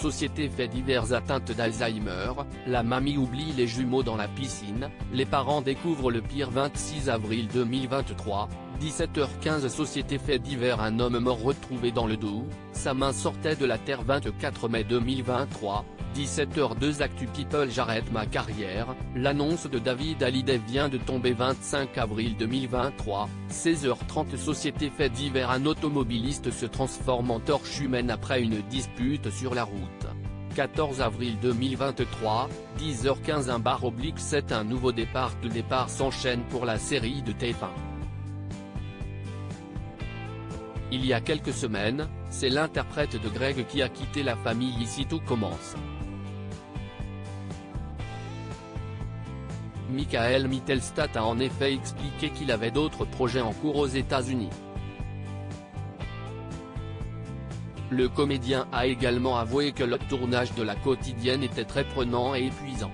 société fait divers atteintes d'Alzheimer, la mamie oublie les jumeaux dans la piscine, les parents découvrent le pire 26 avril 2023, 17h15 société fait divers un homme mort retrouvé dans le Doubs, sa main sortait de la terre 24 mai 2023, 17h02 Actu People j'arrête ma carrière, l'annonce de David Hallyday vient de tomber 25 avril 2023, 16h30 société fait divers un automobiliste se transforme en torche humaine après une dispute sur la route. 14 avril 2023, 10h15 un bar/7 un nouveau départ. Le départ s'enchaîne pour la série de TF1. Il y a quelques semaines, c'est l'interprète de Greg qui a quitté la famille. Ici tout commence. Michael Mittelstadt a en effet expliqué qu'il avait d'autres projets en cours aux États-Unis. Le comédien a également avoué que le tournage de La Quotidienne était très prenant et épuisant.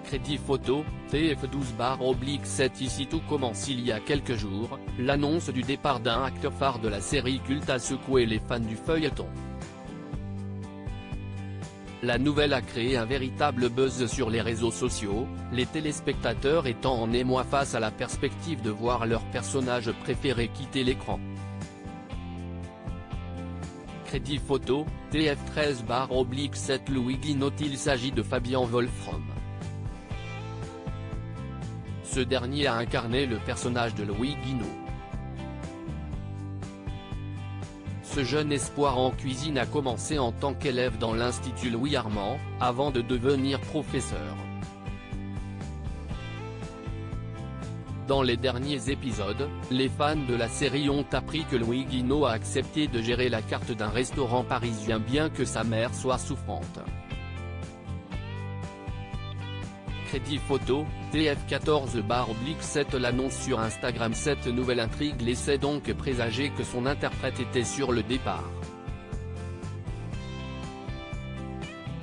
Crédit photo, TF12/7 Ici tout commence. Il y a quelques jours, l'annonce du départ d'un acteur phare de la série culte a secoué les fans du feuilleton. La nouvelle a créé un véritable buzz sur les réseaux sociaux, les téléspectateurs étant en émoi face à la perspective de voir leur personnage préféré quitter l'écran. Crédit photo, TF13/7 Louis Guinaud. Il s'agit de Fabian Wolfrom. Ce dernier a incarné le personnage de Louis Guinaud. Ce jeune espoir en cuisine a commencé en tant qu'élève dans l'Institut Louis Armand, avant de devenir professeur. Dans les derniers épisodes, les fans de la série ont appris que Louis Guinaud a accepté de gérer la carte d'un restaurant parisien bien que sa mère soit souffrante. Crédit photo, TF14/7 l'annonce sur Instagram. Cette nouvelle intrigue laissait donc présager que son interprète était sur le départ.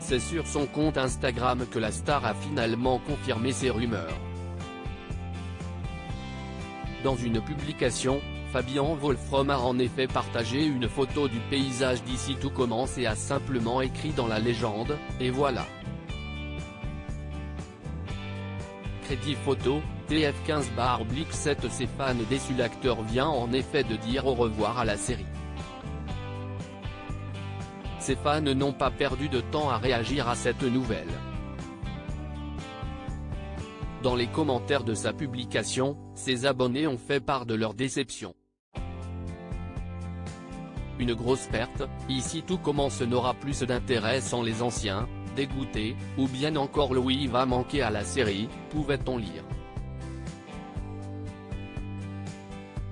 C'est sur son compte Instagram que la star a finalement confirmé ces rumeurs. Dans une publication, Fabian Wolfrom a en effet partagé une photo du paysage d'Ici tout commence et a simplement écrit dans la légende, et voilà. Crédit photo, TF15/7 Ses fans déçus. L'acteur vient en effet de dire au revoir à la série. Ses fans n'ont pas perdu de temps à réagir à cette nouvelle. Dans les commentaires de sa publication, ses abonnés ont fait part de leur déception. Une grosse perte, Ici tout commence n'aura plus d'intérêt sans les anciens, dégoûté, ou bien encore Louis va manquer à la série, pouvait-on lire.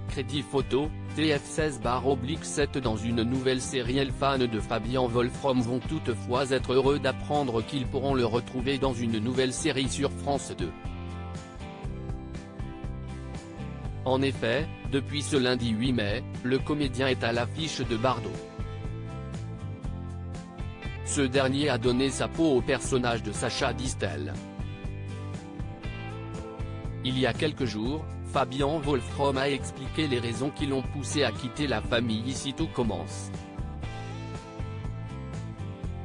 Crédit photo, TF16/7 Dans une nouvelle série. Les fans de Fabian Wolfrom vont toutefois être heureux d'apprendre qu'ils pourront le retrouver dans une nouvelle série sur France 2. En effet, depuis ce lundi 8 mai, le comédien est à l'affiche de Bardot. Ce dernier a donné sa peau au personnage de Sacha Distel. Il y a quelques jours, Fabian Wolfrom a expliqué les raisons qui l'ont poussé à quitter la famille. Ici tout commence.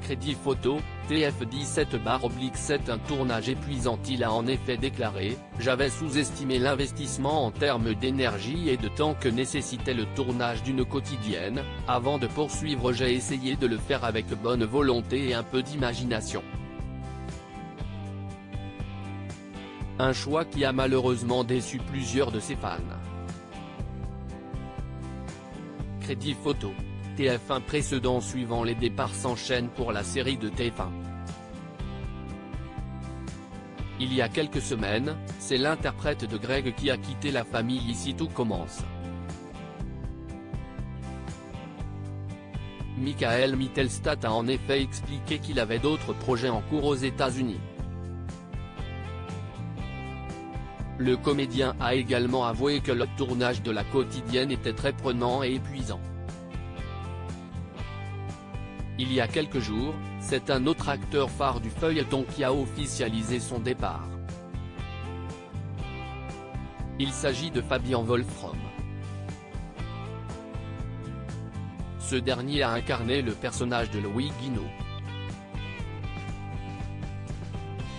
Crédit photo, TF17/7 Un tournage épuisant. Il a en effet déclaré « J'avais sous-estimé l'investissement en termes d'énergie et de temps que nécessitait le tournage d'une quotidienne, avant de poursuivre j'ai essayé de le faire avec bonne volonté et un peu d'imagination. Un choix qui a malheureusement déçu plusieurs de ses fans. » Crédit photo. TF1 précédent suivant les départs s'enchaînent pour la série de TF1. Il y a quelques semaines, c'est l'interprète de Greg qui a quitté la famille. Ici tout commence. Michael Mittelstadt a en effet expliqué qu'il avait d'autres projets en cours aux États-Unis. Le comédien a également avoué que le tournage de La Quotidienne était très prenant et épuisant. Il y a quelques jours, c'est un autre acteur phare du feuilleton qui a officialisé son départ. Il s'agit de Fabian Wolfrom. Ce dernier a incarné le personnage de Louis Guinot.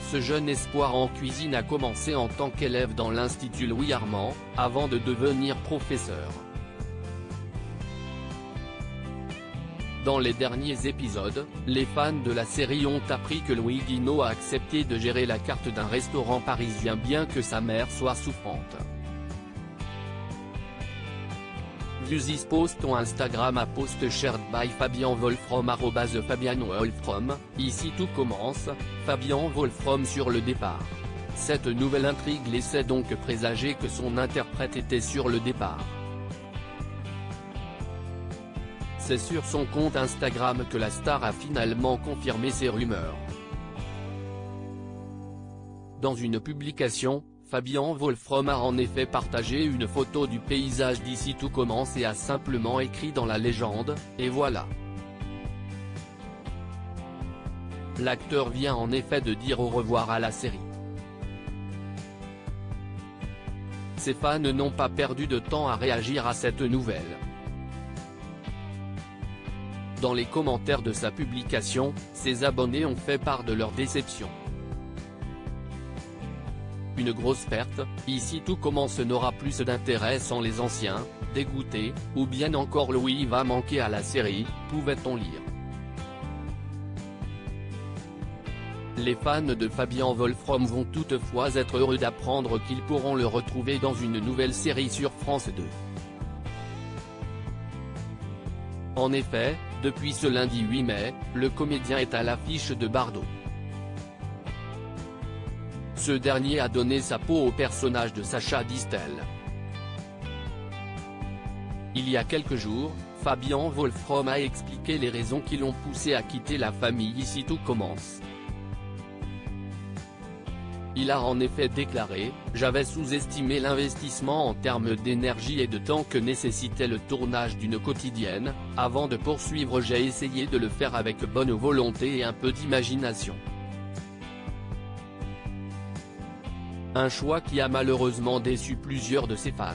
Ce jeune espoir en cuisine a commencé en tant qu'élève dans l'Institut Louis Armand, avant de devenir professeur. Dans les derniers épisodes, les fans de la série ont appris que Louis Guinot a accepté de gérer la carte d'un restaurant parisien bien que sa mère soit souffrante. This post on Instagram a post shared by Fabien Wolfrom @FabianWolfrom, ici tout commence, Fabien Wolfrom sur le départ. Cette nouvelle intrigue laissait donc présager que son interprète était sur le départ. C'est sur son compte Instagram que la star a finalement confirmé ces rumeurs. Dans une publication, Fabien Wolfrom a en effet partagé une photo du paysage d'ici tout commence et a simplement écrit dans la légende, « Et voilà ». L'acteur vient en effet de dire au revoir à la série. Ses fans n'ont pas perdu de temps à réagir à cette nouvelle. Dans les commentaires de sa publication, ses abonnés ont fait part de leur déception. Une grosse perte, ici tout commence n'aura plus d'intérêt sans les anciens, dégoûtés, ou bien encore Louis va manquer à la série, pouvait-on lire. Les fans de Fabien Wolfrom vont toutefois être heureux d'apprendre qu'ils pourront le retrouver dans une nouvelle série sur France 2. En effet, depuis ce lundi 8 mai, le comédien est à l'affiche de Bardot. Ce dernier a donné sa peau au personnage de Sacha Distel. Il y a quelques jours, Fabien Wolfrom a expliqué les raisons qui l'ont poussé à quitter la famille Ici tout commence. Il a en effet déclaré « J'avais sous-estimé l'investissement en termes d'énergie et de temps que nécessitait le tournage d'une quotidienne, avant de poursuivre j'ai essayé de le faire avec bonne volonté et un peu d'imagination. » Un choix qui a malheureusement déçu plusieurs de ses fans.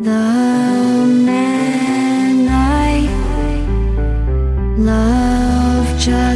The man I love just